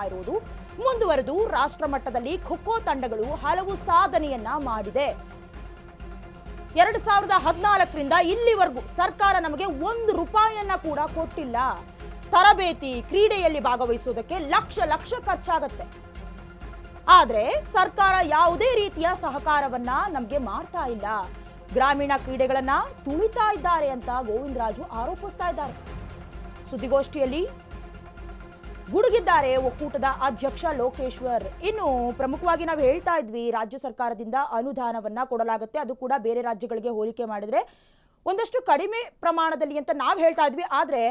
ಇರೋದು ಮುಂದುವರೆದು ರಾಷ್ಟ್ರ ಮಟ್ಟದಲ್ಲಿ ಖೋ ತಂಡಗಳು ಹಲವು ಸಾಧನೆಯನ್ನ ಮಾಡಿದೆ. 2014ರಿಂದ ಇಲ್ಲಿವರೆಗೂ ಸರ್ಕಾರ ನಮಗೆ 1 ರೂಪಾಯಿಯನ್ನ ಕೂಡ ಕೊಟ್ಟಿಲ್ಲ. ತರಬೇತಿ ಕ್ರೀಡೆಯಲ್ಲಿ ಭಾಗವಹಿಸುವುದಕ್ಕೆ ಲಕ್ಷ ಖರ್ಚಾಗತ್ತೆ. ಆದ್ರೆ ಸರ್ಕಾರ ಯಾವುದೇ ರೀತಿಯ ಸಹಕಾರವನ್ನ ನಮಗೆ ಮಾಡ್ತಾ ಇಲ್ಲ. ಗ್ರಾಮೀಣ ಕ್ರೀಡೆಗಳನ್ನ ತುಳಿತಾ ಇದ್ದಾರೆ ಅಂತ ಗೋವಿಂದರಾಜು ಆರೋಪಿಸ್ತಾ ಇದ್ದಾರೆ. ಸುದ್ದಿಗೋಷ್ಠಿಯಲ್ಲಿ ಗುಡುಗಿದ್ದಾರೆ ಒಕ್ಕೂಟದ ಅಧ್ಯಕ್ಷ ಲೋಕೇಶ್ವರ್. ಇನ್ನು ಪ್ರಮುಖವಾಗಿ ನಾವು ಹೇಳ್ತಾ ಇದ್ವಿ, ರಾಜ್ಯ ಸರ್ಕಾರದಿಂದ ಅನುದಾನವನ್ನ ಕೊಡಲಾಗುತ್ತೆ, ಅದು ಕೂಡ ಬೇರೆ ರಾಜ್ಯಗಳಿಗೆ ಹೋಲಿಕೆ ಮಾಡಿದ್ರೆ ಒಂದಷ್ಟು ಕಡಿಮೆ ಪ್ರಮಾಣದಲ್ಲಿ ಅಂತ ನಾವು ಹೇಳ್ತಾ ಇದ್ವಿ. ಆದ್ರೆ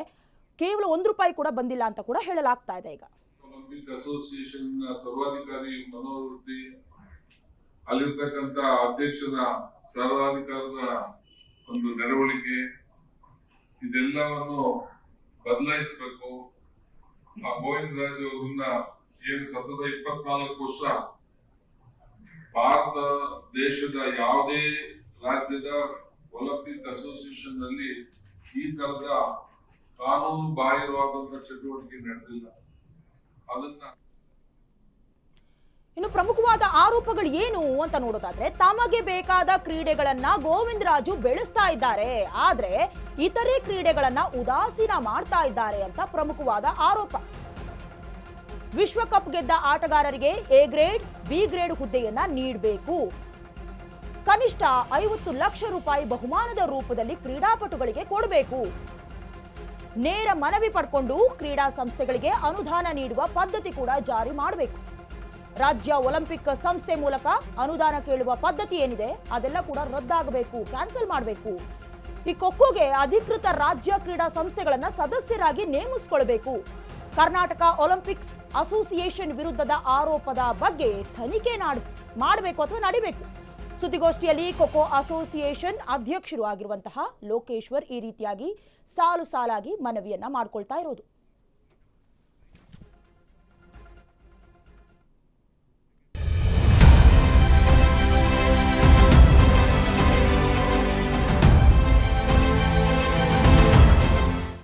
ಕೇವಲ 1 ರೂಪಾಯಿ ಕೂಡ ಬಂದಿಲ್ಲ ಅಂತ ಕೂಡ ಹೇಳಲಾಗ್ತಾ ಇದೆ. ಈಗ ಒಲಿಂಪಿಕ್ ಅಸೋಸಿಯೇಷನ್ ಸರ್ವಾಧಿಕಾರಿ ಮನೋವೃತ್ತಿ, ಅಲ್ಲಿರ್ತಕ್ಕಂಥ ಅಧ್ಯಕ್ಷನ ಸರ್ವಾಧಿಕಾರದ ಒಂದು ನಡವಳಿಕೆ, ಇದೆಲ್ಲವನ್ನು ಬದಲಾಯಿಸಬೇಕು. ಆ ಗೋವಿಂದರಾಜ್ ಅವರನ್ನ ಏನು ಸತತ 24 ವರ್ಷ ಭಾರತ ದೇಶದ ಯಾವುದೇ ರಾಜ್ಯದ ಒಲಿಂಪಿಕ್ ಅಸೋಸಿಯೇಷನ್ ನಲ್ಲಿ ಈ ತರದ ಕಾನೂನು ಬಾಹಿರವಾದಂತಹ ಚಟುವಟಿಕೆ ನಡೆದಿಲ್ಲ. ಅದನ್ನ ಇನ್ನು ಪ್ರಮುಖವಾದ ಆರೋಪಗಳು ಏನು ಅಂತ ನೋಡೋದಾದ್ರೆ, ತಮಗೆ ಬೇಕಾದ ಕ್ರೀಡೆಗಳನ್ನ ಗೋವಿಂದರಾಜು ಬೆಳೆಸ್ತಾ ಇದ್ದಾರೆ, ಆದ್ರೆ ಇತರೆ ಕ್ರೀಡೆಗಳನ್ನ ಉದಾಸೀನ ಮಾಡ್ತಾ ಇದ್ದಾರೆ ಅಂತ ಪ್ರಮುಖವಾದ ಆರೋಪ. ವಿಶ್ವಕಪ್ ಗೆದ್ದ ಆಟಗಾರರಿಗೆ ಎ ಗ್ರೇಡ್, ಬಿ ಗ್ರೇಡ್ ಹುದ್ದೆಯನ್ನ ನೀಡಬೇಕು. ಕನಿಷ್ಠ 50 ಲಕ್ಷ ರೂಪಾಯಿ ಬಹುಮಾನದ ರೂಪದಲ್ಲಿ ಕ್ರೀಡಾಪಟುಗಳಿಗೆ ಕೊಡಬೇಕು. ನೇರ ಮನವಿ ಪಡ್ಕೊಂಡು ಕ್ರೀಡಾ ಸಂಸ್ಥೆಗಳಿಗೆ ಅನುದಾನ ನೀಡುವ ಪದ್ಧತಿ ಕೂಡ ಜಾರಿ ಮಾಡಬೇಕು. ರಾಜ್ಯ ಒಲಿಂಪಿಕ್ ಸಂಸ್ಥೆ ಮೂಲಕ ಅನುದಾನ ಕೇಳುವ ಪದ್ಧತಿ ಏನಿದೆ ಅದೆಲ್ಲ ಕೂಡ ರದ್ದಾಗಬೇಕು, ಕ್ಯಾನ್ಸಲ್ ಮಾಡಬೇಕು. ಈ ಖೋಖೋಗೆ ಅಧಿಕೃತ ರಾಜ್ಯ ಕ್ರೀಡಾ ಸಂಸ್ಥೆಗಳನ್ನ ಸದಸ್ಯರಾಗಿ ನೇಮಿಸಿಕೊಳ್ಳಬೇಕು. ಕರ್ನಾಟಕ ಒಲಿಂಪಿಕ್ಸ್ ಅಸೋಸಿಯೇಷನ್ ವಿರುದ್ಧದ ಆರೋಪದ ಬಗ್ಗೆ ತನಿಖೆ ಮಾಡಬೇಕು ಅಥವಾ ನಡಿಬೇಕು. ಸುದ್ದಿಗೋಷ್ಠಿಯಲ್ಲಿ ಖೋಖೋ ಅಸೋಸಿಯೇಷನ್ ಅಧ್ಯಕ್ಷರು ಆಗಿರುವಂತಹ ಲೋಕೇಶ್ವರ್ ಈ ರೀತಿಯಾಗಿ ಸಾಲಾಗಿ ಮನವಿಯನ್ನ ಮಾಡಿಕೊಳ್ತಾ ಇರೋದು.